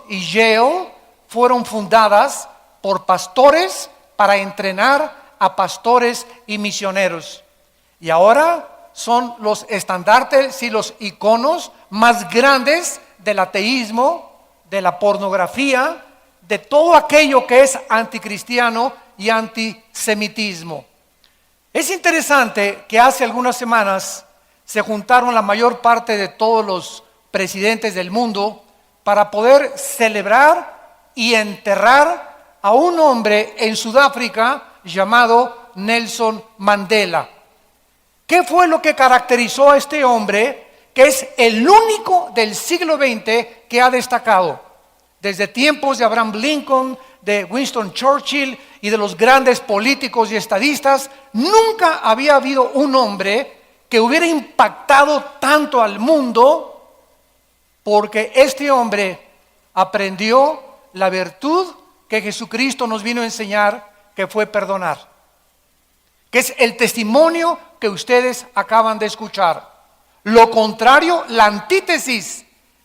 y Yale fueron fundadas por pastores para entrenar a pastores y misioneros. Y ahora son los estandartes y los iconos más grandes del ateísmo, de la pornografía, de todo aquello que es anticristiano y antisemitismo. Es interesante que hace algunas semanas se juntaron la mayor parte de todos los presidentes del mundo para poder celebrar y enterrar a un hombre en Sudáfrica llamado Nelson Mandela. ¿Qué fue lo que caracterizó a este hombre, que es el único del siglo XX que ha destacado? Desde tiempos de Abraham Lincoln, de Winston Churchill y de los grandes políticos y estadistas, nunca había habido un hombre que hubiera impactado tanto al mundo, porque este hombre aprendió la virtud que Jesucristo nos vino a enseñar, que fue perdonar, que es el testimonio que ustedes acaban de escuchar. Lo contrario, la antítesis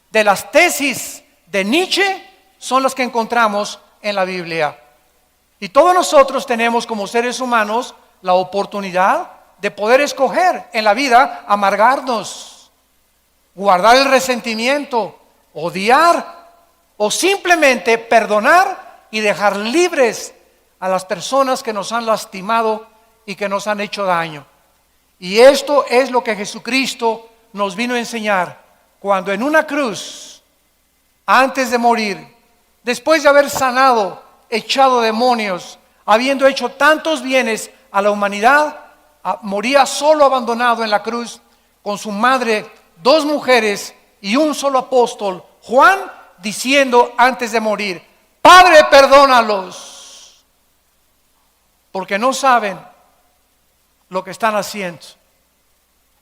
de las tesis de Nietzsche son las que encontramos en la Biblia. Y todos nosotros tenemos como seres humanos la oportunidad de poder escoger en la vida amargarnos, guardar el resentimiento, odiar o simplemente perdonar y dejar libres a las personas que nos han lastimado y que nos han hecho daño. Y esto es lo que Jesucristo nos vino a enseñar cuando en una cruz, antes de morir, después de haber sanado, echado demonios, habiendo hecho tantos bienes a la humanidad, moría solo, abandonado en la cruz, con su madre, 2 mujeres y un solo apóstol, Juan, diciendo antes de morir: Padre, perdónalos, porque no saben lo que están haciendo.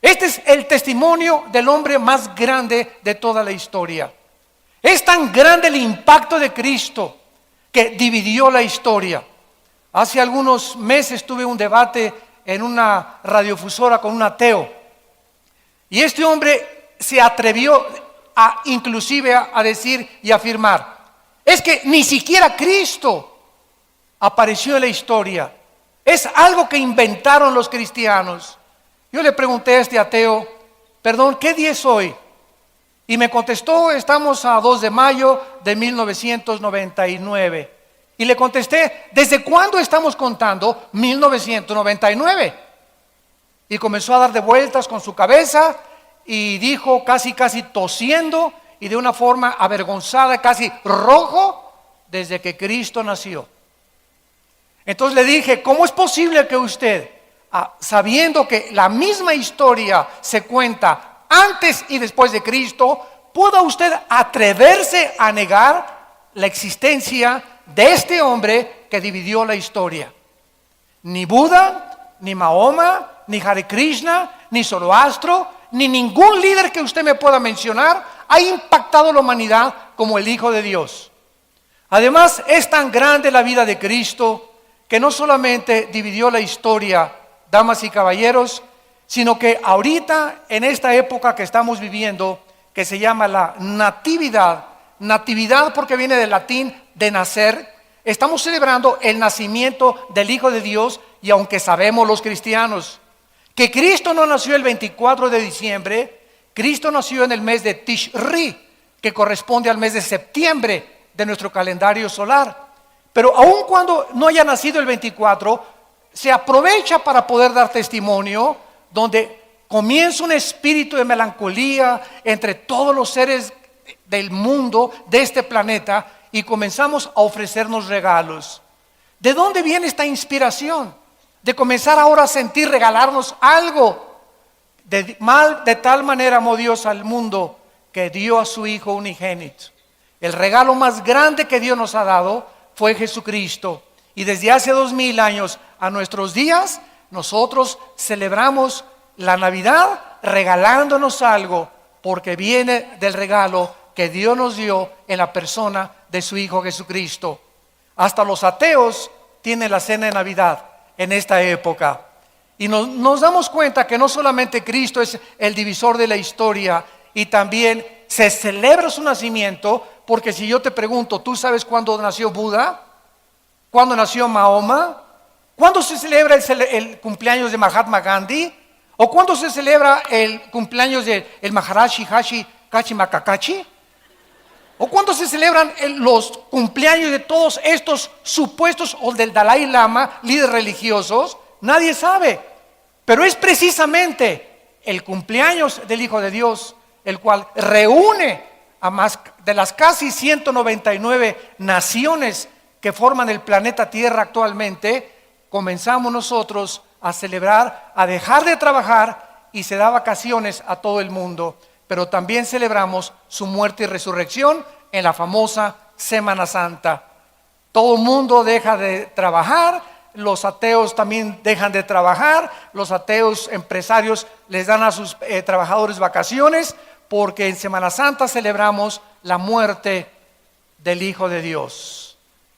Este es el testimonio del hombre más grande de toda la historia. Es tan grande el impacto de Cristo que dividió la historia. Hace algunos meses tuve un debate en una radiofusora con un ateo, y este hombre se atrevió inclusive a decir y afirmar: es que ni siquiera Cristo apareció en la historia, es algo que inventaron los cristianos. Yo le pregunté a este ateo: perdón, ¿qué día es hoy? Y me contestó: estamos a 2 de mayo de 1999. Y le contesté: ¿desde cuándo estamos contando 1999? Y comenzó a dar de vueltas con su cabeza y dijo, casi tosiendo y de una forma avergonzada, casi rojo: desde que Cristo nació. Entonces le dije: ¿cómo es posible que usted, sabiendo que la misma historia se cuenta antes y después de Cristo, pueda usted atreverse a negar la existencia de este hombre que dividió la historia? Ni Buda, ni Mahoma, ni Hare Krishna, ni Zoroastro, ni ningún líder que usted me pueda mencionar ha impactado a la humanidad como el Hijo de Dios. Además, es tan grande la vida de Cristo que no solamente dividió la historia, damas y caballeros, sino que ahorita, en esta época que estamos viviendo, que se llama la natividad porque viene del latín de nacer, estamos celebrando el nacimiento del Hijo de Dios. Y aunque sabemos los cristianos que Cristo no nació el 24 de diciembre, Cristo nació en el mes de Tishri, que corresponde al mes de septiembre de nuestro calendario solar. Pero aun cuando no haya nacido el 24, se aprovecha para poder dar testimonio, donde comienza un espíritu de melancolía entre todos los seres del mundo, de este planeta, y comenzamos a ofrecernos regalos. ¿De dónde viene esta inspiración? De comenzar ahora a sentir regalarnos algo. De tal manera amó Dios al mundo que dio a su Hijo unigénito. El regalo más grande que Dios nos ha dado fue Jesucristo. Y desde hace 2000 años a nuestros días, nosotros celebramos la Navidad regalándonos algo, porque viene del regalo que Dios nos dio en la persona de su Hijo Jesucristo. Hasta los ateos tienen la cena de Navidad en esta época. Y nos damos cuenta que no solamente Cristo es el divisor de la historia, y también se celebra su nacimiento, porque si yo te pregunto, ¿tú sabes cuándo nació Buda? ¿Cuándo nació Mahoma? ¿Cuándo se celebra el cumpleaños de Mahatma Gandhi? ¿O cuándo se celebra el cumpleaños del Maharaji Hashi Makakachi? ¿O cuándo se celebran los cumpleaños de todos estos supuestos, o del Dalai Lama, líderes religiosos? Nadie sabe. Pero es precisamente el cumpleaños del Hijo de Dios, el cual reúne a más de las casi 199 naciones que forman el planeta Tierra actualmente. Comenzamos nosotros a celebrar, a dejar de trabajar, y se da vacaciones a todo el mundo. Pero también celebramos su muerte y resurrección en la famosa Semana Santa. Todo el mundo deja de trabajar, los ateos también dejan de trabajar, los ateos empresarios les dan a sus trabajadores vacaciones, porque en Semana Santa celebramos la muerte del Hijo de Dios.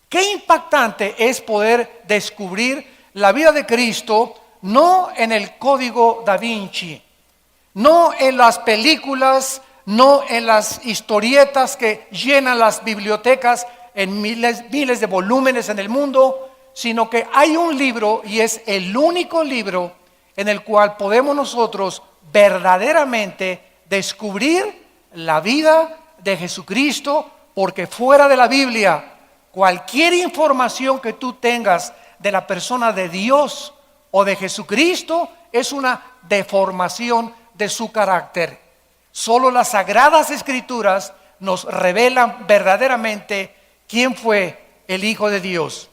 Qué impactante es poder descubrir la vida de Cristo, no en el Código Da Vinci, no en las películas, no en las historietas que llenan las bibliotecas en miles de volúmenes en el mundo, sino que hay un libro, y es el único libro en el cual podemos nosotros verdaderamente descubrir la vida de Jesucristo, porque fuera de la Biblia, cualquier información que tú tengas de la persona de Dios o de Jesucristo es una deformación de su carácter. Solo las Sagradas Escrituras nos revelan verdaderamente quién fue el Hijo de Dios.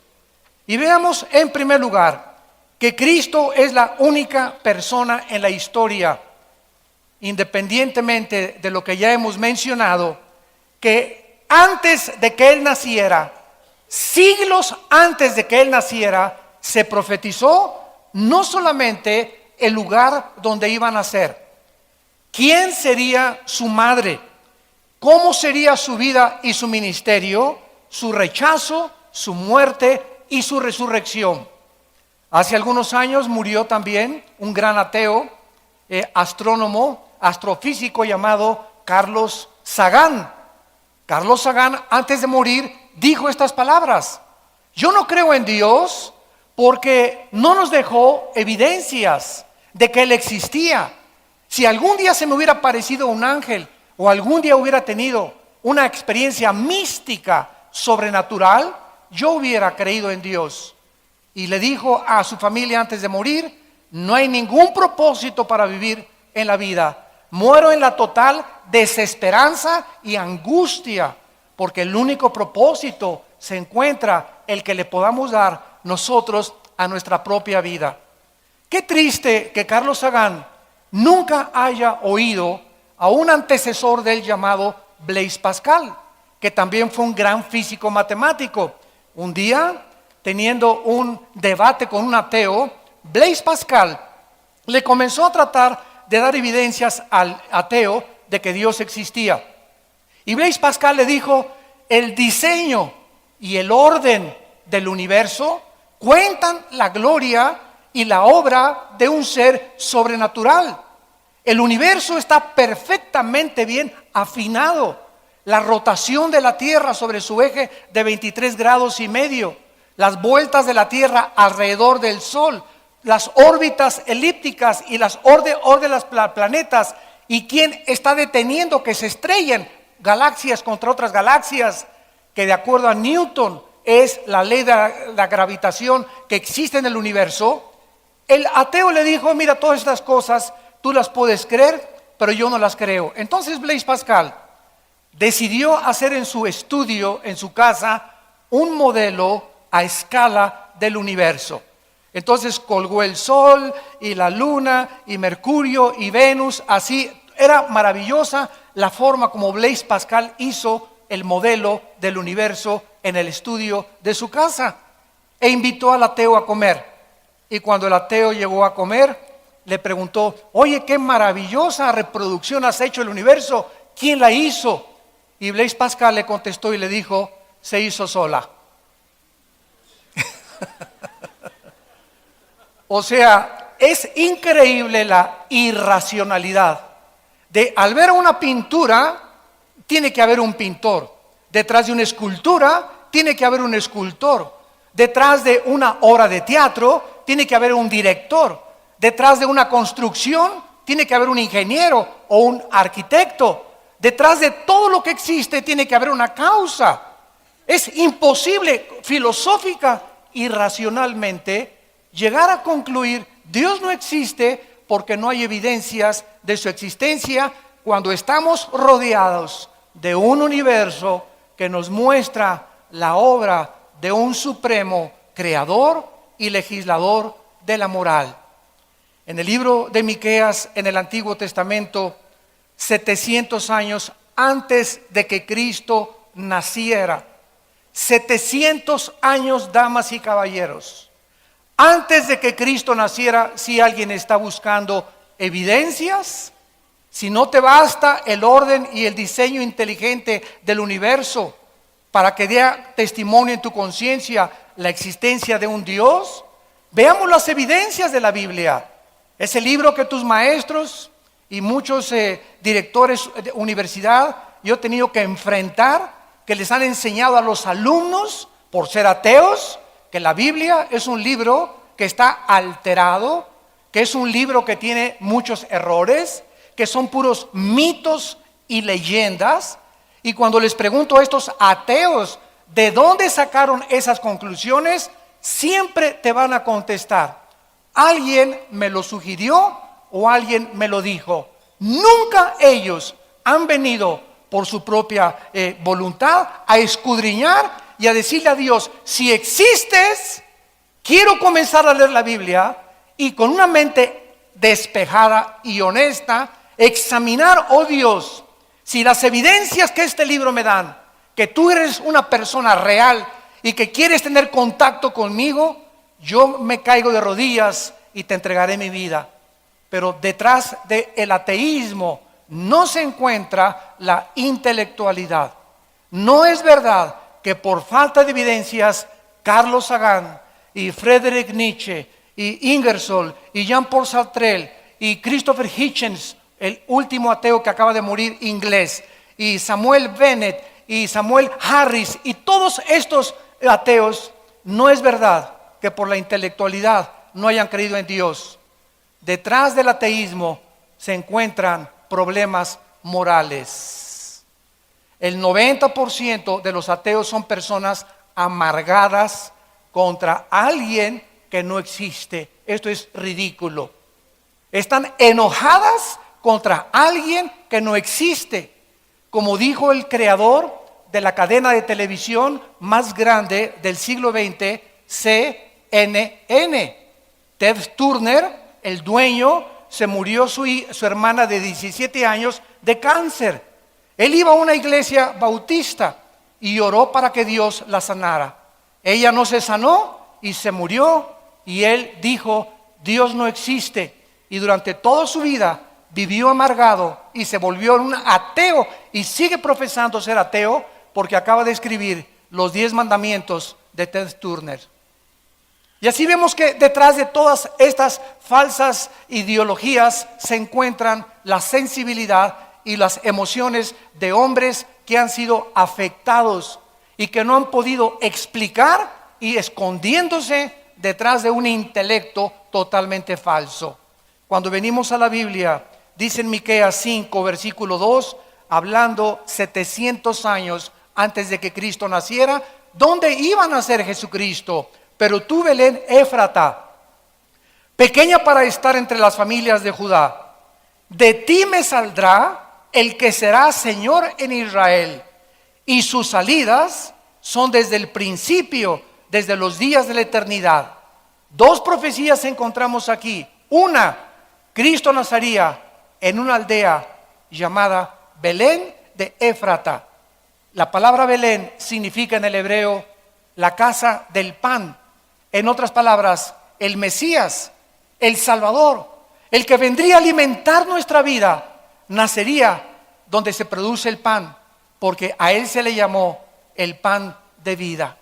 Y veamos en primer lugar que Cristo es la única persona en la historia, independientemente de lo que ya hemos mencionado, que antes de que Él naciera, siglos antes de que Él naciera, se profetizó no solamente el lugar donde iba a nacer, quién sería su madre, cómo sería su vida y su ministerio, su rechazo, su muerte y su resurrección. Hace algunos años murió también un gran ateo, astrónomo, astrofísico llamado Carlos Sagan. Carlos Sagan, antes de morir, dijo estas palabras: yo no creo en Dios porque no nos dejó evidencias de que Él existía. Si algún día se me hubiera aparecido un ángel, o algún día hubiera tenido una experiencia mística sobrenatural, yo hubiera creído en Dios. Y le dijo a su familia antes de morir: no hay ningún propósito para vivir en la vida. Muero en la total desesperanza y angustia, porque el único propósito se encuentra el que le podamos dar nosotros a nuestra propia vida. Qué triste que Carlos Sagan nunca haya oído a un antecesor de él llamado Blaise Pascal, que también fue un gran físico matemático. Un día, teniendo un debate con un ateo, Blaise Pascal le comenzó a tratar de dar evidencias al ateo de que Dios existía. Y Blaise Pascal le dijo: el diseño y el orden del universo cuentan la gloria y la obra de un ser sobrenatural. El universo está perfectamente bien afinado. La rotación de la Tierra sobre su eje de 23 grados y medio, las vueltas de la Tierra alrededor del Sol, las órbitas elípticas y las órbitas de los planetas, y quién está deteniendo que se estrellen galaxias contra otras galaxias, que de acuerdo a Newton es la ley de la gravitación que existe en el universo. El ateo le dijo: mira, todas estas cosas tú las puedes creer, pero yo no las creo. Entonces Blaise Pascal decidió hacer en su estudio, en su casa, un modelo a escala del universo. Entonces colgó el Sol y la Luna y Mercurio y Venus. Así era maravillosa la forma como Blaise Pascal hizo el modelo del universo en el estudio de su casa, e invitó al ateo a comer. Y cuando el ateo llegó a comer, le preguntó: oye, qué maravillosa reproducción has hecho del universo, ¿quién la hizo? Y Blaise Pascal le contestó y le dijo: se hizo sola. O sea, es increíble la irracionalidad de, al ver una pintura, tiene que haber un pintor. Detrás de una escultura, tiene que haber un escultor. Detrás de una obra de teatro, tiene que haber un director. Detrás de una construcción, tiene que haber un ingeniero o un arquitecto. Detrás de todo lo que existe, tiene que haber una causa. Es imposible filosófica y racionalmente llegar a concluir Dios no existe porque no hay evidencias de su existencia cuando estamos rodeados de un universo que nos muestra la obra de un supremo creador y legislador de la moral. En el libro de Miqueas, en el Antiguo Testamento, 700 años antes de que Cristo naciera, 700 años, damas y caballeros, antes de que Cristo naciera, si alguien está buscando evidencias, si no te basta el orden y el diseño inteligente del universo para que dé testimonio en tu conciencia la existencia de un Dios, veamos las evidencias de la Biblia. Ese libro que tus maestros y muchos directores de universidad yo he tenido que enfrentar, que les han enseñado a los alumnos por ser ateos, que la Biblia es un libro que está alterado, que es un libro que tiene muchos errores, que son puros mitos y leyendas. Y cuando les pregunto a estos ateos de dónde sacaron esas conclusiones, siempre te van a contestar: alguien me lo sugirió o alguien me lo dijo. Nunca ellos han venido por su propia voluntad a escudriñar y a decirle a Dios: si existes, quiero comenzar a leer la Biblia y con una mente despejada y honesta examinar, oh Dios, si las evidencias que este libro me dan, que tú eres una persona real y que quieres tener contacto conmigo, yo me caigo de rodillas y te entregaré mi vida. Pero detrás del ateísmo no se encuentra la intelectualidad. No es verdad que por falta de evidencias Carlos Sagan y Friedrich Nietzsche y Ingersoll y Jean-Paul Sartre y Christopher Hitchens, el último ateo que acaba de morir inglés, y Samuel Bennett y Samuel Harris y todos estos ateos, no es verdad que por la intelectualidad no hayan creído en Dios. Detrás del ateísmo se encuentran problemas morales. El 90% de los ateos son personas amargadas contra alguien que no existe. Esto es ridículo. Están enojadas contra alguien que no existe. Como dijo el creador de la cadena de televisión más grande del siglo XX, CNN. Ted Turner, el dueño, se murió su hermana de 17 años de cáncer. Él iba a una iglesia bautista y oró para que Dios la sanara. Ella no se sanó y se murió, y él dijo: Dios no existe. Y durante toda su vida vivió amargado y se volvió un ateo, y sigue profesando ser ateo porque acaba de escribir los 10 mandamientos de Ted Turner. Y así vemos que detrás de todas estas falsas ideologías se encuentran la sensibilidad y las emociones de hombres que han sido afectados y que no han podido explicar, y escondiéndose detrás de un intelecto totalmente falso. Cuando venimos a la Biblia, dice en Miqueas 5, versículo 2, hablando 700 años antes de que Cristo naciera, ¿dónde iba a nacer Jesucristo? Pero tú, Belén Éfrata, pequeña para estar entre las familias de Judá, de ti me saldrá el que será Señor en Israel, y sus salidas son desde el principio, desde los días de la eternidad. 2 profecías encontramos aquí. Una, Cristo nacería en una aldea llamada Belén de Éfrata. La palabra Belén significa en el hebreo la casa del pan. En otras palabras, el Mesías, el Salvador, el que vendría a alimentar nuestra vida, nacería donde se produce el pan, porque a él se le llamó el pan de vida.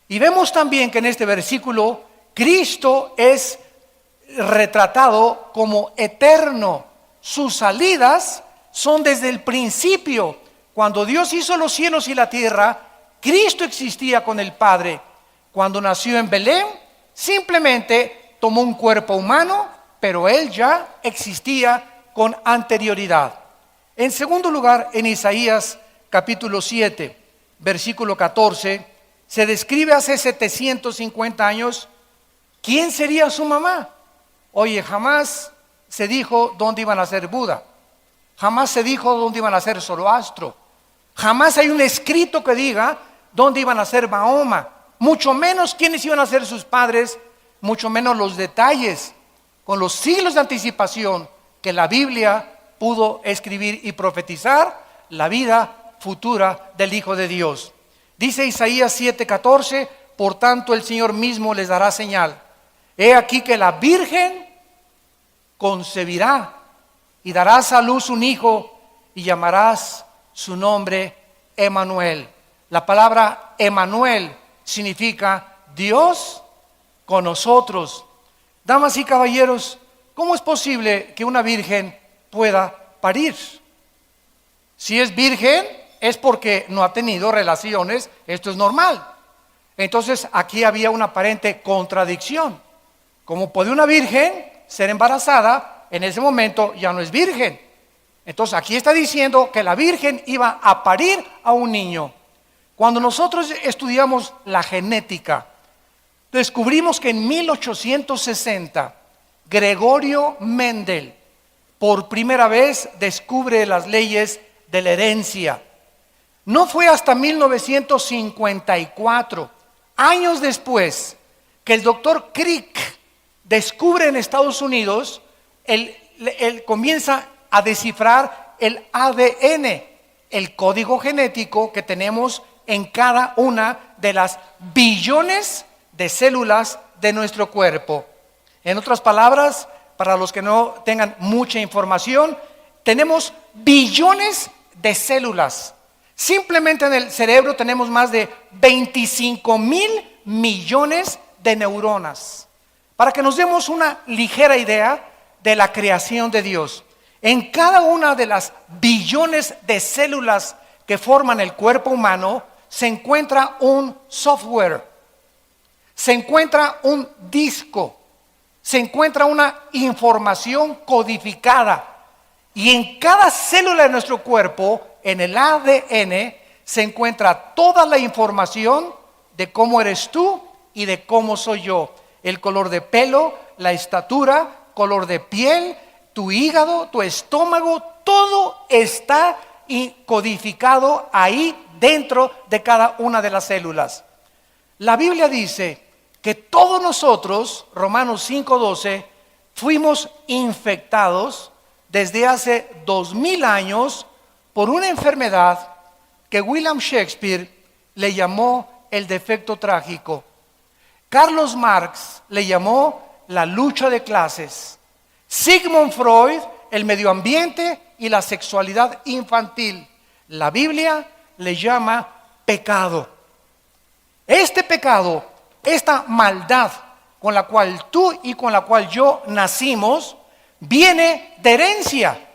Y vemos también que en este versículo Cristo es retratado como eterno. Sus salidas son desde el principio. Cuando Dios hizo los cielos y la tierra, Cristo existía con el Padre. Cuando nació en Belén, simplemente tomó un cuerpo humano, pero Él ya existía con anterioridad. En segundo lugar, en Isaías capítulo 7, versículo 14, se describe hace 750 años quién sería su mamá. Oye, jamás se dijo dónde iban a ser Buda, jamás se dijo dónde iban a ser Zoroastro, jamás hay un escrito que diga dónde iban a ser Mahoma, mucho menos quiénes iban a ser sus padres, mucho menos los detalles, con los siglos de anticipación que la Biblia pudo escribir y profetizar la vida futura del Hijo de Dios. Dice Isaías 7:14, por tanto el Señor mismo les dará señal. He aquí que la Virgen concebirá y darás a luz un hijo y llamarás su nombre Emmanuel. La palabra Emmanuel significa Dios con nosotros. Damas y caballeros, ¿cómo es posible que una virgen pueda parir? Si es virgen es porque no ha tenido relaciones, esto es normal. Entonces aquí había una aparente contradicción. ¿Cómo puede una virgen ser embarazada? En ese momento ya no es virgen. Entonces aquí está diciendo que la virgen iba a parir a un niño. Cuando nosotros estudiamos la genética, descubrimos que en 1860 Gregorio Mendel por primera vez descubre las leyes de la herencia. No fue hasta 1954, años después, que el doctor Crick descubre en Estados Unidos, él comienza a descifrar el ADN, el código genético que tenemos en cada una de las billones de células de nuestro cuerpo. En otras palabras, para los que no tengan mucha información, tenemos billones de células. Simplemente en el cerebro tenemos más de 25,000 millones de neuronas. Para que nos demos una ligera idea de la creación de Dios, en cada una de las billones de células que forman el cuerpo humano se encuentra un software, se encuentra un disco, se encuentra una información codificada. Y en cada célula de nuestro cuerpo, en el ADN, se encuentra toda la información de cómo eres tú y de cómo soy yo. El color de pelo, la estatura, color de piel, tu hígado, tu estómago, todo está codificado ahí dentro de cada una de las células. La Biblia dice que todos nosotros, Romanos 5:12, fuimos infectados desde hace 2000 años por una enfermedad que William Shakespeare le llamó el defecto trágico. Carlos Marx le llamó la lucha de clases. Sigmund Freud, el medio ambiente y la sexualidad infantil. La Biblia le llama pecado. Este pecado, esta maldad con la cual tú y con la cual yo nacimos, viene de herencia.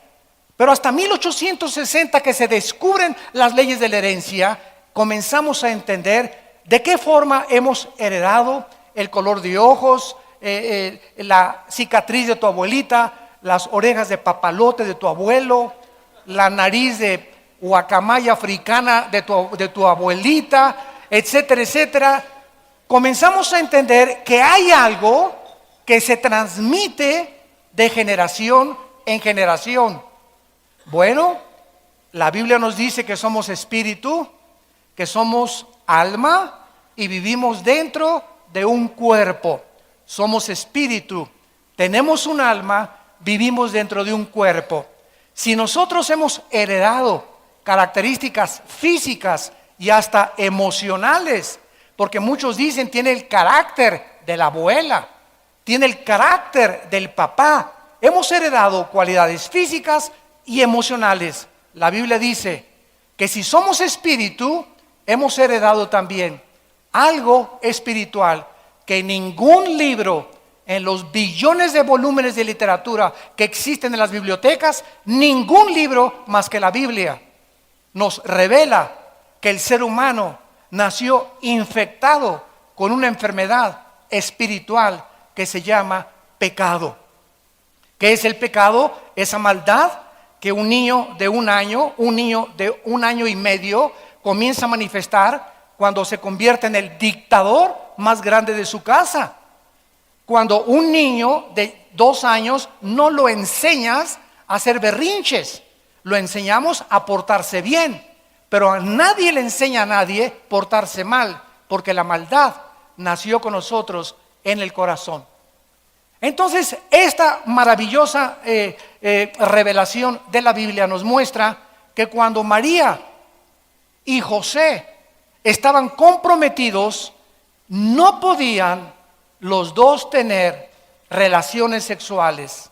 Pero hasta 1860 que se descubren las leyes de la herencia, comenzamos a entender de qué forma hemos heredado el color de ojos, la cicatriz de tu abuelita, las orejas de papalote de tu abuelo, la nariz de guacamaya africana de tu abuelita, etcétera, etcétera. Comenzamos a entender que hay algo que se transmite de generación en generación. Bueno, la Biblia nos dice que somos espíritu, que somos alma y vivimos dentro de un cuerpo. Somos espíritu, tenemos un alma, vivimos dentro de un cuerpo. Si nosotros hemos heredado características físicas y hasta emocionales, porque muchos dicen tiene el carácter de la abuela, tiene el carácter del papá. Hemos heredado cualidades físicas y emocionales. La Biblia dice que si somos espíritu, hemos heredado también algo espiritual que ningún libro en los billones de volúmenes de literatura que existen en las bibliotecas, ningún libro más que la Biblia nos revela que el ser humano nació infectado con una enfermedad espiritual que se llama pecado. ¿Qué es el pecado? Esa maldad que un niño de un año y medio comienza a manifestar cuando se convierte en el dictador más grande de su casa. Cuando un niño de 2 años no lo enseñas a hacer berrinches, lo enseñamos a portarse bien, pero a nadie le enseña a nadie portarse mal, porque la maldad nació con nosotros en el corazón. Entonces, esta maravillosa revelación de la Biblia nos muestra que cuando María y José estaban comprometidos, no podían los dos tener relaciones sexuales,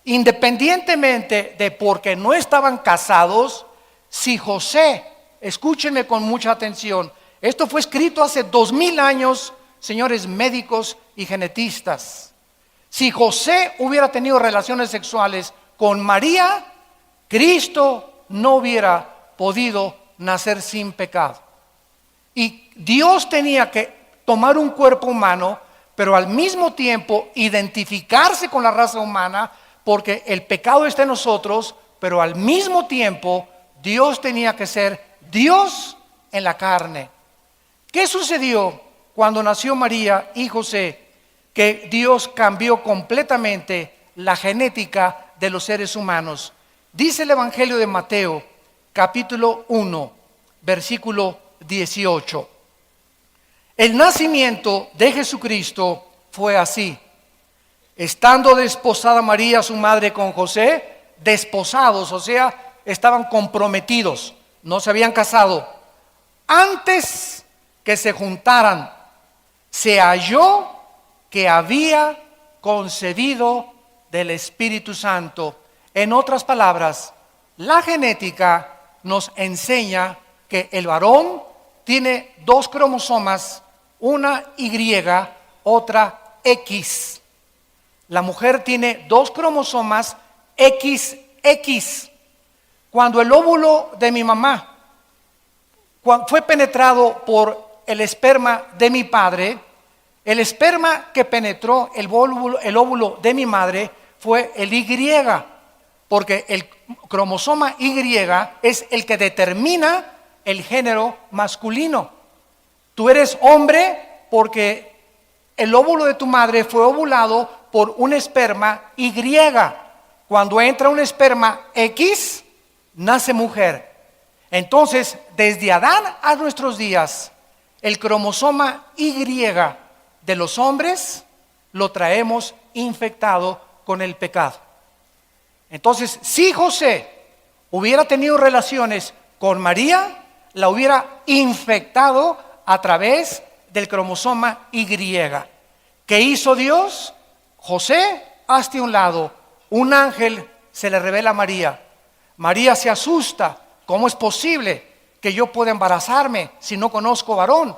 independientemente de porque no estaban casados. Si José, escúchenme con mucha atención, esto fue escrito hace 2000 años, señores médicos y genetistas. Si José hubiera tenido relaciones sexuales con María, Cristo no hubiera podido nacer sin pecado. Y Dios tenía que tomar un cuerpo humano, pero al mismo tiempo identificarse con la raza humana, porque el pecado está en nosotros, pero al mismo tiempo Dios tenía que ser Dios en la carne. ¿Qué sucedió cuando nació María y José? Que Dios cambió completamente la genética de los seres humanos. Dice el Evangelio de Mateo, capítulo 1, versículo 18. El nacimiento de Jesucristo fue así. Estando desposada María, su madre, con José, desposados, o sea, estaban comprometidos, no se habían casado. Antes que se juntaran, se halló que había concebido del Espíritu Santo. En otras palabras, la genética nos enseña que el varón tiene 2 cromosomas, una Y, otra X. La mujer tiene 2 cromosomas XX. Cuando el óvulo de mi mamá fue penetrado por el esperma de mi padre, el esperma que penetró el óvulo de mi madre fue el Y, porque el cromosoma Y es el que determina el género masculino. Tú eres hombre porque el óvulo de tu madre fue ovulado por un esperma Y. Cuando entra un esperma X, nace mujer. Entonces, desde Adán a nuestros días, el cromosoma Y de los hombres lo traemos infectado con el pecado. Entonces, si José hubiera tenido relaciones con María, la hubiera infectado a través del cromosoma Y. ¿Qué hizo Dios? José, hazte a un lado. Un ángel se le revela a María. María se asusta. ¿Cómo es posible que yo pueda embarazarme si no conozco varón?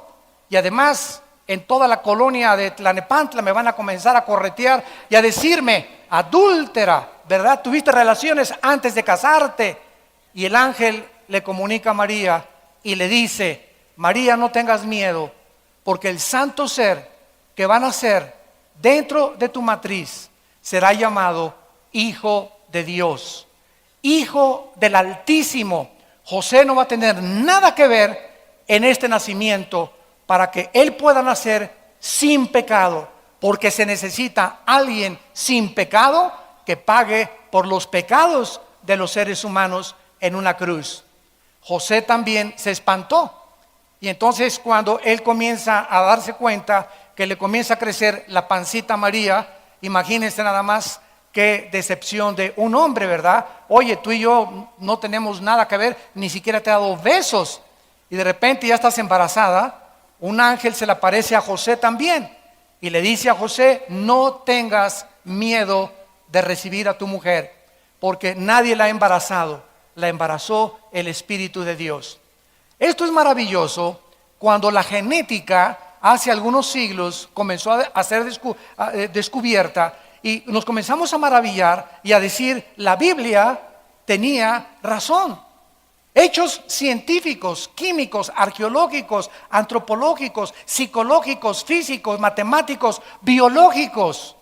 Y además, en toda la colonia de Tlalnepantla me van a comenzar a corretear y a decirme: adúltera, ¿verdad? Tuviste relaciones antes de casarte. Y el ángel le comunica a María y le dice: María, no tengas miedo, porque el santo ser que va a nacer dentro de tu matriz será llamado Hijo de Dios, Hijo del Altísimo. José no va a tener nada que ver en este nacimiento para que él pueda nacer sin pecado, porque se necesita alguien sin pecado que pague por los pecados de los seres humanos en una cruz. José también se espantó, y entonces cuando él comienza a darse cuenta que le comienza a crecer la pancita a María, imagínense nada más qué decepción de un hombre, ¿verdad? Oye, tú y yo no tenemos nada que ver, ni siquiera te he dado besos, y de repente ya estás embarazada. Un ángel se le aparece a José también y le dice a José: no tengas miedo de recibir a tu mujer, porque nadie la ha embarazado, la embarazó el Espíritu de Dios. Esto es maravilloso. Cuando la genética hace algunos siglos comenzó a ser descubierta, y nos comenzamos a maravillar y a decir: la Biblia tenía razón. Hechos científicos, químicos, arqueológicos, antropológicos, psicológicos, físicos, matemáticos, biológicos,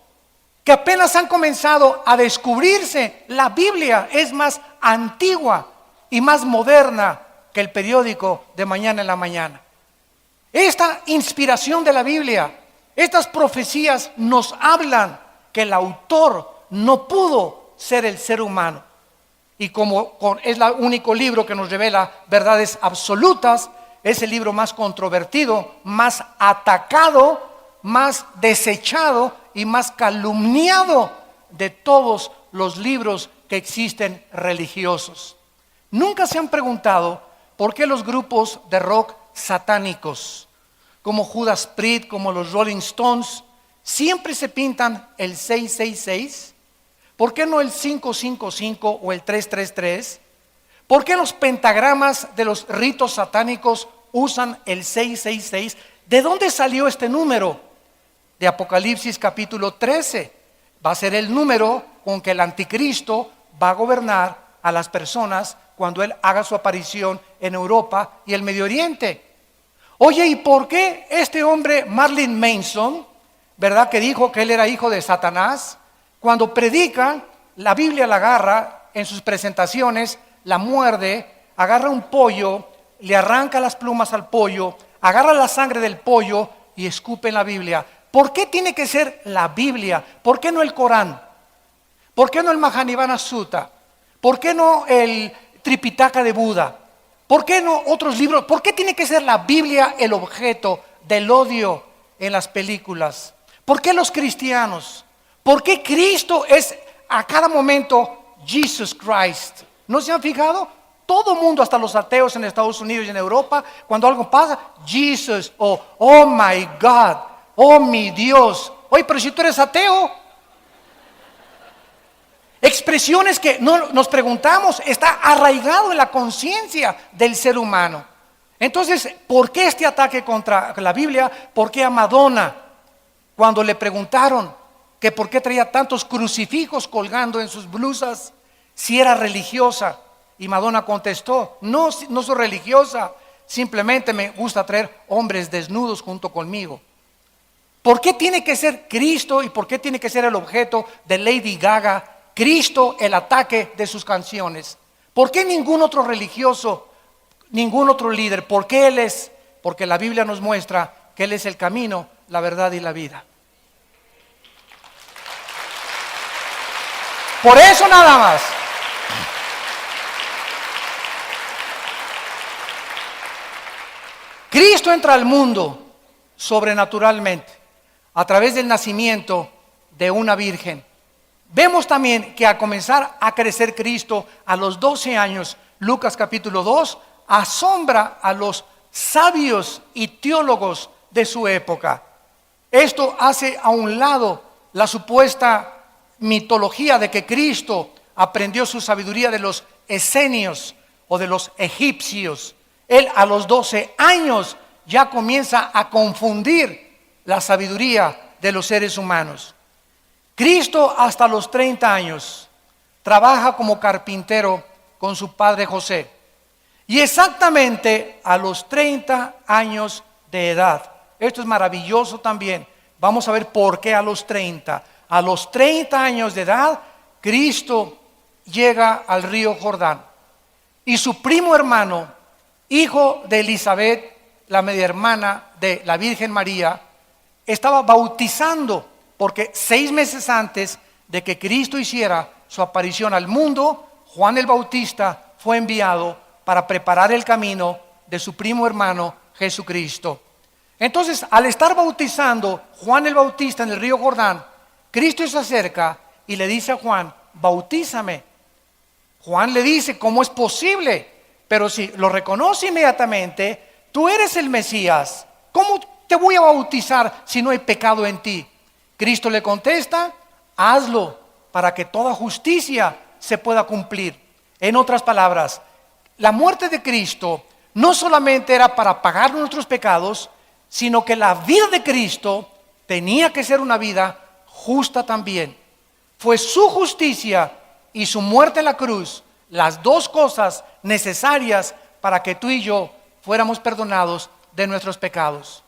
que apenas han comenzado a descubrirse. La Biblia es más antigua y más moderna que el periódico de mañana en la mañana. Esta inspiración de la Biblia, estas profecías nos hablan que el autor no pudo ser el ser humano. Y como es el único libro que nos revela verdades absolutas, es el libro más controvertido, más atacado, más desechado y más calumniado de todos los libros que existen religiosos. Nunca se han preguntado por qué los grupos de rock satánicos, como Judas Priest, como los Rolling Stones, siempre se pintan el 666. ¿Por qué no el 555 o el 333? ¿Por qué los pentagramas de los ritos satánicos usan el 666? ¿De dónde salió este número? De Apocalipsis capítulo 13. Va a ser el número con que el anticristo va a gobernar a las personas cuando él haga su aparición en Europa y el Medio Oriente. Oye, ¿y por qué este hombre Marilyn Manson, verdad, que dijo que él era hijo de Satanás, cuando predica, la Biblia la agarra en sus presentaciones, la muerde, agarra un pollo, le arranca las plumas al pollo, agarra la sangre del pollo y escupe en la Biblia? ¿Por qué tiene que ser la Biblia? ¿Por qué no el Corán? ¿Por qué no el Mahanivana Sutta? ¿Por qué no el Tripitaka de Buda? ¿Por qué no otros libros? ¿Por qué tiene que ser la Biblia el objeto del odio en las películas? ¿Por qué los cristianos? ¿Por qué Cristo es a cada momento Jesus Christ? ¿No se han fijado? Todo mundo, hasta los ateos en Estados Unidos y en Europa, cuando algo pasa, Jesus, o oh my God, oh mi Dios. Oye, pero si tú eres ateo. Expresiones que no nos preguntamos, está arraigado en la conciencia del ser humano. Entonces, ¿por qué este ataque contra la Biblia? ¿Por qué a Madonna? Cuando le preguntaron que por qué traía tantos crucifijos colgando en sus blusas, si era religiosa, y Madonna contestó: no soy religiosa, simplemente me gusta traer hombres desnudos junto conmigo. ¿Por qué tiene que ser Cristo y por qué tiene que ser el objeto de Lady Gaga, Cristo el ataque de sus canciones? ¿Por qué ningún otro religioso, ningún otro líder? ¿Por qué Él es? Porque la Biblia nos muestra que Él es el camino, la verdad y la vida. Por eso nada más. Cristo entra al mundo sobrenaturalmente a través del nacimiento de una virgen. Vemos también que al comenzar a crecer Cristo a los 12 años, Lucas capítulo 2, asombra a los sabios y teólogos de su época. Esto hace a un lado la supuesta mitología de que Cristo aprendió su sabiduría de los esenios o de los egipcios. Él a los 12 años ya comienza a confundir la sabiduría de los seres humanos. Cristo hasta los 30 años trabaja como carpintero con su padre José. Y exactamente a los 30 años de edad, esto es maravilloso también, vamos a ver por qué a los 30. A los 30 años de edad, Cristo llega al río Jordán. Y su primo hermano, hijo de Elizabeth, la media hermana de la Virgen María, estaba bautizando, porque 6 meses antes de que Cristo hiciera su aparición al mundo, Juan el Bautista fue enviado para preparar el camino de su primo hermano Jesucristo. Entonces, al estar bautizando Juan el Bautista en el río Jordán, Cristo se acerca y le dice a Juan: bautízame. Juan le dice: ¿cómo es posible? Pero si lo reconoce inmediatamente, tú eres el Mesías. ¿Cómo te voy a bautizar si no hay pecado en ti? Cristo le contesta: hazlo para que toda justicia se pueda cumplir. En otras palabras, la muerte de Cristo no solamente era para pagar nuestros pecados, sino que la vida de Cristo tenía que ser una vida justa también. Fue su justicia y su muerte en la cruz las dos cosas necesarias para que tú y yo fuéramos perdonados de nuestros pecados.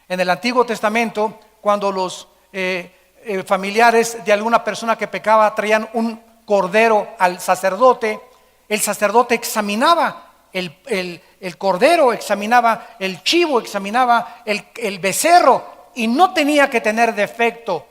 En el Antiguo Testamento, cuando los familiares de alguna persona que pecaba traían un cordero al sacerdote, el sacerdote examinaba el cordero, examinaba el chivo, examinaba el becerro, y no tenía que tener defecto.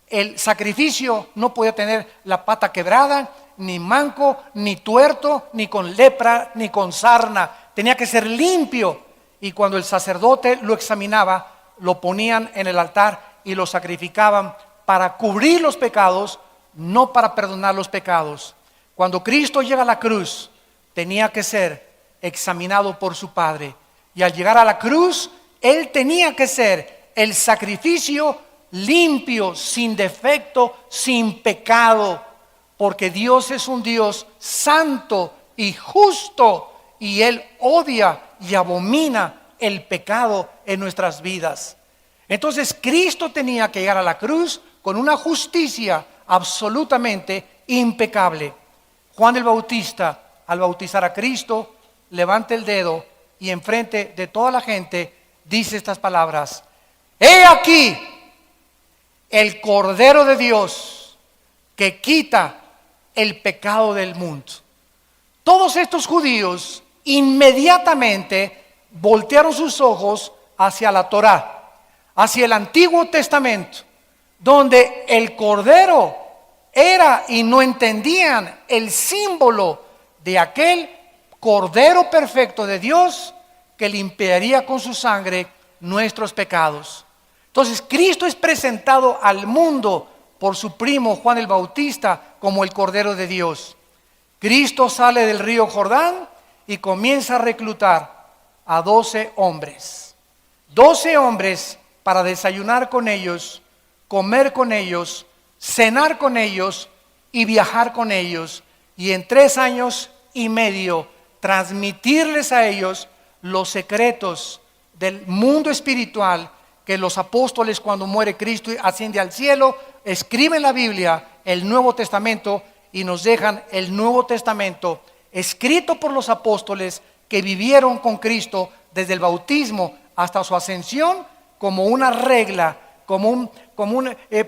El sacrificio no podía tener la pata quebrada, ni manco, ni tuerto, ni con lepra, ni con sarna. Tenía que ser limpio. Y cuando el sacerdote lo examinaba, lo ponían en el altar y lo sacrificaban para cubrir los pecados, no para perdonar los pecados. Cuando Cristo llega a la cruz, tenía que ser examinado por su Padre. Y al llegar a la cruz, Él tenía que ser el sacrificio limpio, sin defecto, sin pecado, porque Dios es un Dios santo y justo, y Él odia y abomina el pecado en nuestras vidas. Entonces Cristo tenía que llegar a la cruz con una justicia absolutamente impecable. Juan el Bautista, al bautizar a Cristo, levanta el dedo y enfrente de toda la gente dice estas palabras: he aquí el Cordero de Dios que quita el pecado del mundo. Todos estos judíos inmediatamente voltearon sus ojos hacia la Torá, hacia el Antiguo Testamento, donde el Cordero era, y no entendían el símbolo de aquel Cordero perfecto de Dios que limpiaría con su sangre nuestros pecados. Entonces Cristo es presentado al mundo por su primo Juan el Bautista como el Cordero de Dios. Cristo sale del río Jordán y comienza a reclutar a 12 hombres. 12 hombres para desayunar con ellos, comer con ellos, cenar con ellos y viajar con ellos. Y en 3 años y medio transmitirles a ellos los secretos del mundo espiritual que los apóstoles, cuando muere Cristo y asciende al cielo, escriben la Biblia, el Nuevo Testamento, y nos dejan el Nuevo Testamento escrito por los apóstoles que vivieron con Cristo desde el bautismo hasta su ascensión, como una regla, como un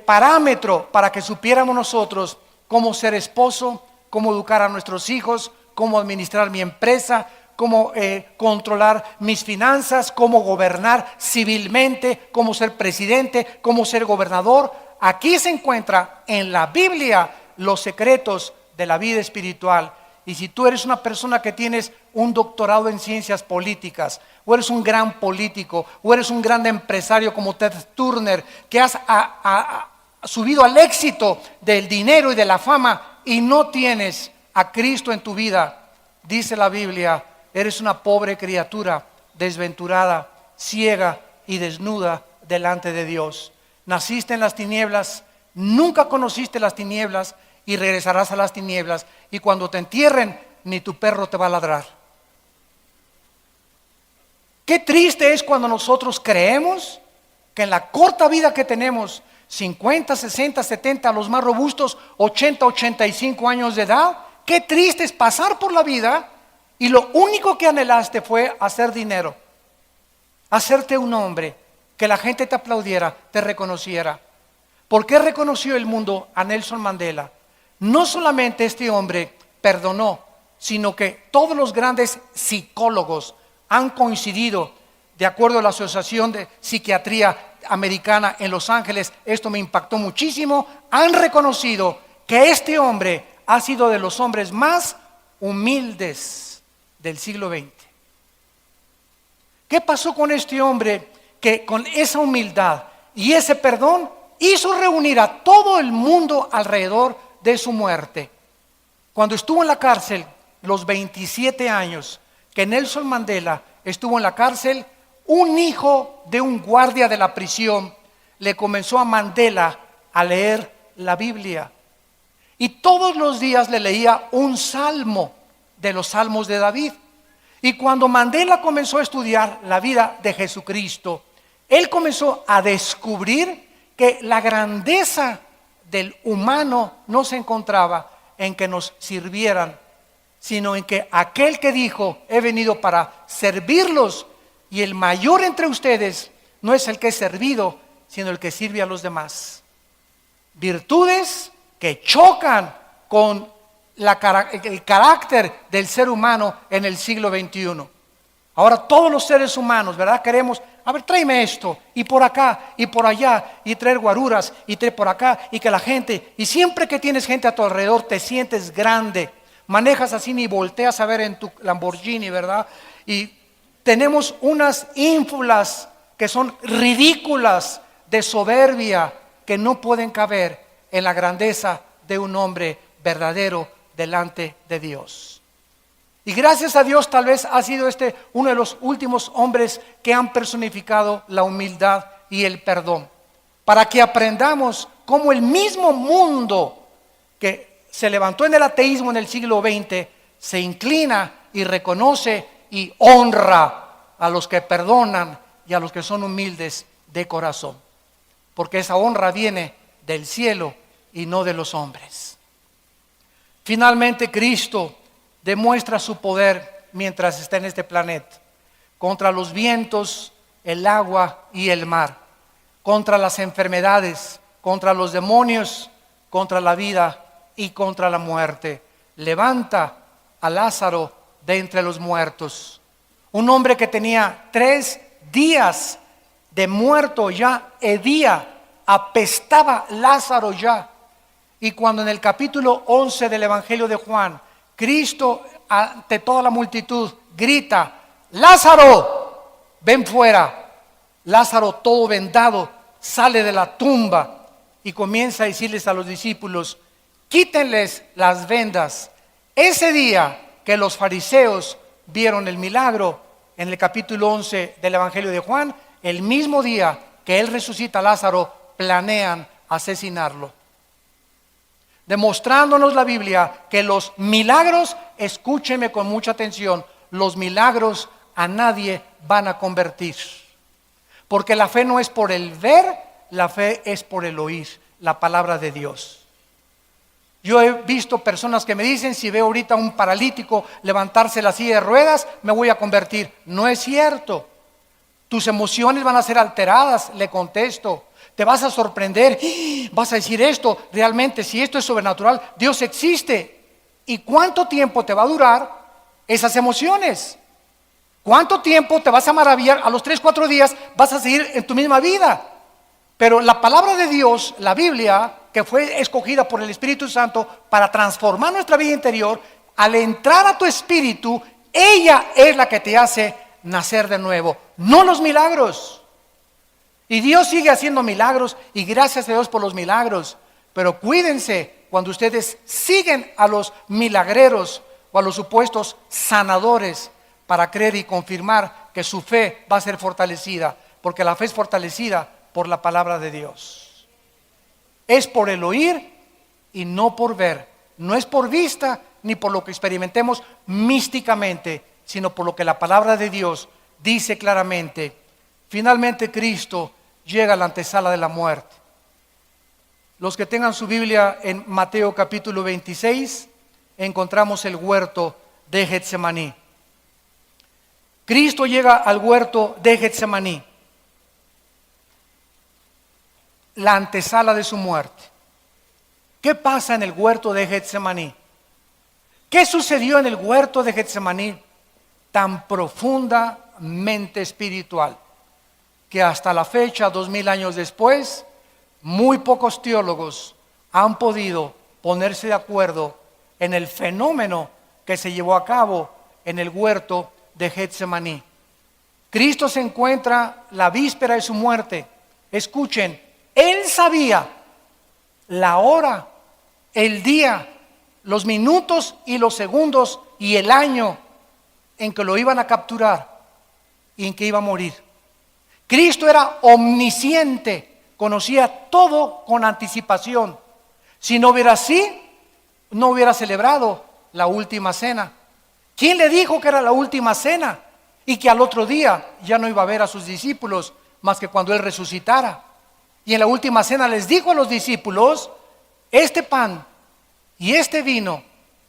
parámetro para que supiéramos nosotros cómo ser esposo, cómo educar a nuestros hijos, cómo administrar mi empresa, cómo controlar mis finanzas, cómo gobernar civilmente, cómo ser presidente, cómo ser gobernador. Aquí se encuentra en la Biblia los secretos de la vida espiritual. Y si tú eres una persona que tienes un doctorado en ciencias políticas, o eres un gran político, o eres un gran empresario como Ted Turner, que has subido al éxito del dinero y de la fama, y no tienes a Cristo en tu vida, dice la Biblia, eres una pobre criatura, desventurada, ciega y desnuda delante de Dios. Naciste en las tinieblas, nunca conociste las tinieblas, y regresarás a las tinieblas, y cuando te entierren, ni tu perro te va a ladrar. Qué triste es cuando nosotros creemos que en la corta vida que tenemos, 50, 60, 70, los más robustos, 80, 85 años de edad, qué triste es pasar por la vida y lo único que anhelaste fue hacer dinero, hacerte un hombre, que la gente te aplaudiera, te reconociera. ¿Por qué reconoció el mundo a Nelson Mandela? No solamente este hombre perdonó, sino que todos los grandes psicólogos han coincidido, de acuerdo a la Asociación de Psiquiatría Americana en Los Ángeles, esto me impactó muchísimo, han reconocido que este hombre ha sido de los hombres más humildes del siglo XX. ¿Qué pasó con este hombre que con esa humildad y ese perdón hizo reunir a todo el mundo alrededor de su muerte? Cuando estuvo en la cárcel, los 27 años que Nelson Mandela estuvo en la cárcel, un hijo de un guardia de la prisión le comenzó a Mandela a leer la Biblia. Y todos los días le leía un salmo de los salmos de David. Y cuando Mandela comenzó a estudiar la vida de Jesucristo, él comenzó a descubrir que la grandeza del humano no se encontraba en que nos sirvieran, sino en que aquel que dijo, he venido para servirlos, y el mayor entre ustedes no es el que es servido, sino el que sirve a los demás. Virtudes que chocan con el carácter del ser humano en el siglo XXI. Ahora todos los seres humanos, ¿verdad? Queremos, a ver, tráeme esto, y por acá, y por allá, y traer guaruras, y traer por acá, y que la gente, y siempre que tienes gente a tu alrededor te sientes grande, manejas así ni volteas a ver en tu Lamborghini, ¿verdad? Y tenemos unas ínfulas que son ridículas de soberbia, que no pueden caber en la grandeza de un hombre verdadero delante de Dios. Y gracias a Dios tal vez ha sido uno de los últimos hombres que han personificado la humildad y el perdón, para que aprendamos cómo el mismo mundo que se levantó en el ateísmo en el siglo XX se inclina y reconoce y honra a los que perdonan y a los que son humildes de corazón, porque esa honra viene del cielo y no de los hombres. Finalmente, Cristo demuestra su poder mientras está en este planeta, contra los vientos, el agua y el mar, contra las enfermedades, contra los demonios, contra la vida y contra la muerte. Levanta a Lázaro de entre los muertos, un hombre que tenía 3 días de muerto ya, hedía, apestaba Lázaro ya. Y cuando en el capítulo 11 del Evangelio de Juan, Cristo ante toda la multitud grita, Lázaro, ven fuera. Lázaro, todo vendado, sale de la tumba y comienza a decirles a los discípulos, quítenles las vendas. Ese día que los fariseos vieron el milagro, en el capítulo 11 del Evangelio de Juan, el mismo día que él resucita a Lázaro, planean asesinarlo. Demostrándonos la Biblia que los milagros, escúcheme con mucha atención, los milagros a nadie van a convertir. Porque la fe no es por el ver, la fe es por el oír la palabra de Dios. Yo he visto personas que me dicen, si veo ahorita un paralítico levantarse la silla de ruedas, me voy a convertir. No es cierto. Tus emociones van a ser alteradas, le contesto. Te vas a sorprender, vas a decir esto, realmente si esto es sobrenatural, Dios existe. ¿Y cuánto tiempo te va a durar esas emociones? ¿Cuánto tiempo te vas a maravillar? A los 3-4 días vas a seguir en tu misma vida. Pero la palabra de Dios, la Biblia, que fue escogida por el Espíritu Santo para transformar nuestra vida interior, al entrar a tu espíritu, ella es la que te hace nacer de nuevo, no los milagros. Y Dios sigue haciendo milagros y gracias a Dios por los milagros. Pero cuídense cuando ustedes siguen a los milagreros o a los supuestos sanadores para creer y confirmar que su fe va a ser fortalecida, porque la fe es fortalecida por la palabra de Dios. Es por el oír y no por ver. No es por vista ni por lo que experimentemos místicamente, sino por lo que la palabra de Dios dice claramente. Finalmente Cristo llega a la antesala de la muerte. Los que tengan su Biblia en Mateo capítulo 26, encontramos el huerto de Getsemaní. Cristo llega al huerto de Getsemaní, la antesala de su muerte. ¿Qué pasa en el huerto de Getsemaní? ¿Qué sucedió en el huerto de Getsemaní tan profundamente espiritual que hasta la fecha, 2000 años después, muy pocos teólogos han podido ponerse de acuerdo en el fenómeno que se llevó a cabo en el huerto de Getsemaní? Cristo se encuentra la víspera de su muerte. Escuchen, Él sabía la hora, el día, los minutos y los segundos y el año en que lo iban a capturar y en que iba a morir. Cristo era omnisciente, conocía todo con anticipación. Si no hubiera así, no hubiera celebrado la última cena. ¿Quién le dijo que era la última cena? Y que al otro día ya no iba a ver a sus discípulos más que cuando Él resucitara. Y en la última cena les dijo a los discípulos, este pan y este vino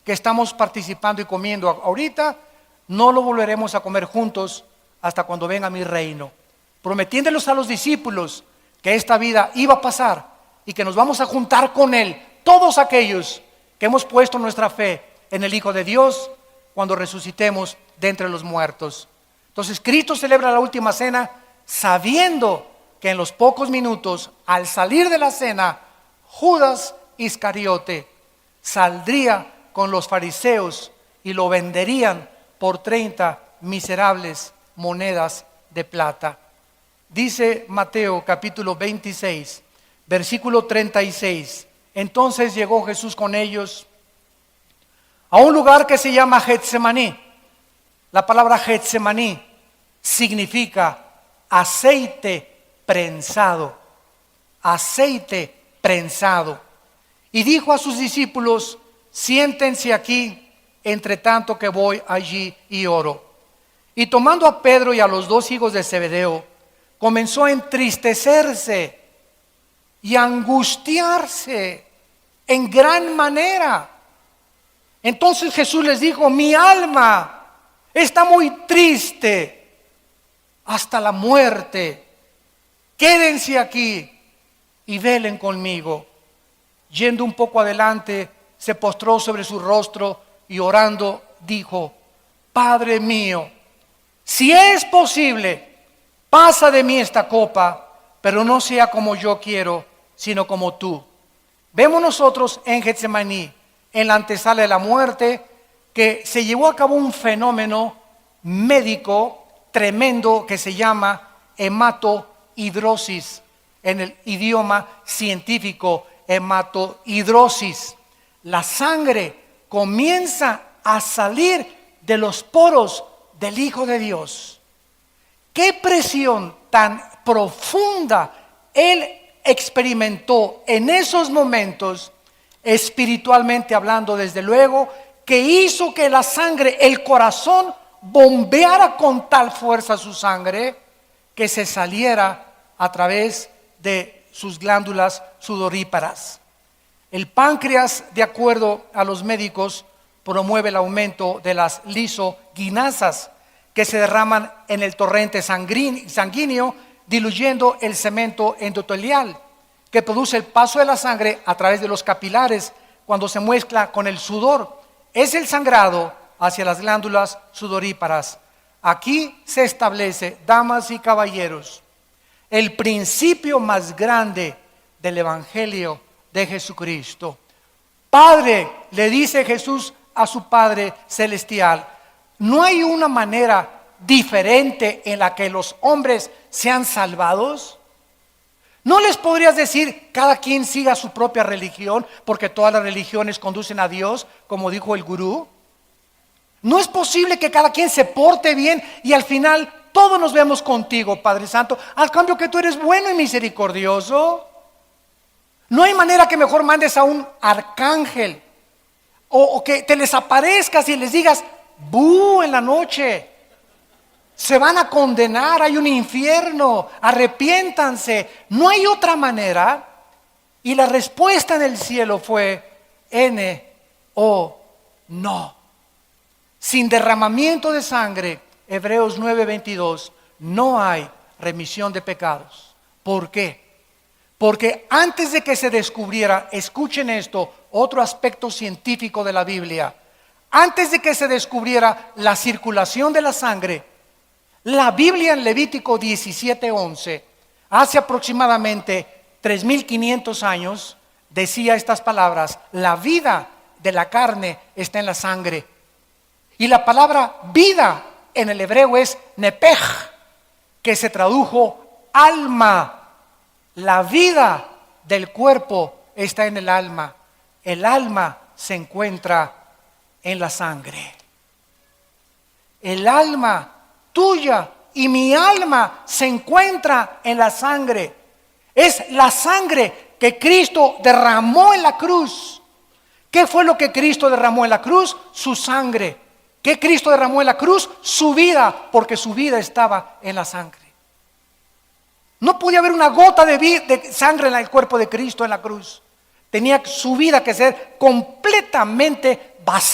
que estamos participando y comiendo ahorita, no lo volveremos a comer juntos hasta cuando venga mi reino. Prometiéndoles a los discípulos que esta vida iba a pasar y que nos vamos a juntar con Él, todos aquellos que hemos puesto nuestra fe en el Hijo de Dios, cuando resucitemos de entre los muertos. Entonces Cristo celebra la última cena sabiendo que en los pocos minutos, al salir de la cena, Judas Iscariote saldría con los fariseos y lo venderían por 30 miserables monedas de plata. Dice Mateo capítulo 26, versículo 36. Entonces llegó Jesús con ellos a un lugar que se llama Getsemaní. La palabra Getsemaní significa aceite prensado. Aceite prensado. Y dijo a sus discípulos: siéntense aquí, entre tanto que voy allí y oro. Y tomando a Pedro y a los dos hijos de Zebedeo, comenzó a entristecerse y a angustiarse en gran manera. Entonces Jesús les dijo: mi alma está muy triste hasta la muerte. Quédense aquí y velen conmigo. Yendo un poco adelante, se postró sobre su rostro y orando dijo: Padre mío, si es posible, pasa de mí esta copa, pero no sea como yo quiero, sino como tú. Vemos nosotros en Getsemaní, en la antesala de la muerte, que se llevó a cabo un fenómeno médico tremendo que se llama hematohidrosis, en el idioma científico, hematohidrosis. La sangre comienza a salir de los poros del Hijo de Dios. Qué presión tan profunda Él experimentó en esos momentos, espiritualmente hablando, desde luego, que hizo que la sangre, el corazón, bombeara con tal fuerza su sangre que se saliera a través de sus glándulas sudoríparas. El páncreas, de acuerdo a los médicos, promueve el aumento de las lisoginasas que se derraman en el torrente sanguíneo, diluyendo el cemento endotelial que produce el paso de la sangre a través de los capilares cuando se mezcla con el sudor. Es el sangrado hacia las glándulas sudoríparas. Aquí se establece, damas y caballeros, el principio más grande del Evangelio de Jesucristo. Padre, le dice Jesús a su Padre celestial, ¿no hay una manera diferente en la que los hombres sean salvados? ¿No les podrías decir cada quien siga su propia religión, porque todas las religiones conducen a Dios, como dijo el gurú? ¿No es posible que cada quien se porte bien y al final todos nos vemos contigo, Padre Santo, al cambio que tú eres bueno y misericordioso? ¿No hay manera que mejor mandes a un arcángel o que te les aparezcas y les digas ¡bu! En la noche? Se van a condenar, hay un infierno, arrepiéntanse. ¿No hay otra manera? Y la respuesta en el cielo fue no. Sin derramamiento de sangre, Hebreos 9:22, no hay remisión de pecados. ¿Por qué? Porque antes de que se descubriera, escuchen esto, otro aspecto científico de la Biblia, antes de que se descubriera la circulación de la sangre, la Biblia en Levítico 17:11, hace aproximadamente 3500 años, decía estas palabras: la vida de la carne está en la sangre. Y la palabra vida en el hebreo es nepej, que se tradujo alma. La vida del cuerpo está en el alma. El alma se encuentra en la sangre. El alma tuya y mi alma se encuentra en la sangre. Es la sangre que Cristo derramó en la cruz. ¿Qué fue lo que Cristo derramó en la cruz? Su sangre. ¿Qué Cristo derramó en la cruz? Su vida, porque su vida estaba en la sangre. No podía haber una gota de sangre en el cuerpo de Cristo en la cruz. Tenía su vida que ser completamente vacía